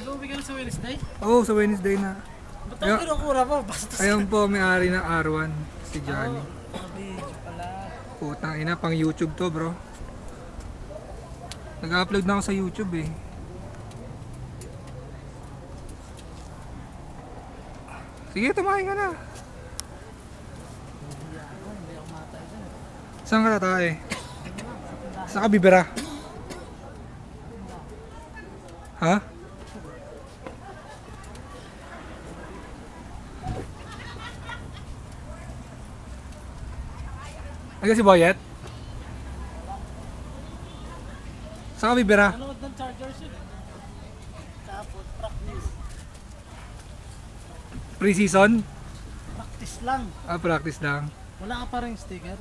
Nag-uwi ka na sa Wednesday? Oo, sa Wednesday na. Ba't ang kinukura mo? Basta sa... Ayun po, may-ari ng R1, si Johnny. Video pala. Putang ina, pang YouTube to bro. Nag-upload na ako sa YouTube eh. Sige, tumahin ka na. Hindi ako matay dyan. Saan ka tatay? Saan ka bibira? Ha? Ay si Boyet? Saan ka bibira? Nanood ng Chargers yun eh. Kapot, practice. Pre-season? Practice lang. Practice lang. Wala ka pa rin sticker.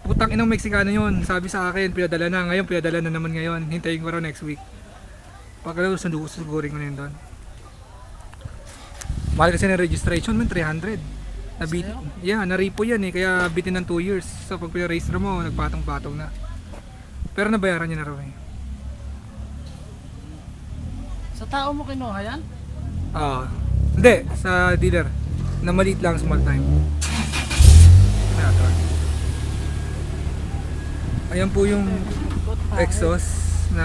Putang inang Meksikano yun. Sabi sa akin, pinadala na. Ngayon, pinadala na naman ngayon. Hintayin ko raw next week. Pagkala sugurin ko na yun doon. Mahal kasi ng registration man, 300. Na-repo yan eh. Kaya bitin ng 2 years. So pag pina-register mo, nagpatong-patong na. Pero nabayaran niya na raw eh. Sa tao mo kinuha yan? Hindi, sa dealer. Na maliit lang, small time. Ayan po yung exhaust na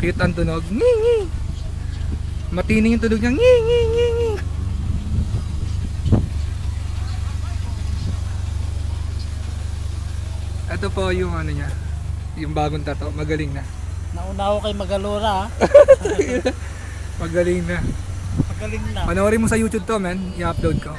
cute ang tunog. Ngi! Matining yung tunog niya. Ngi! Ito po yung ano niya. Yung bagong tato. Magaling na. Nauna ako kay Magalura ha. Magaling na. Magaling na. Panoorin mo sa YouTube to, man. I-upload ko.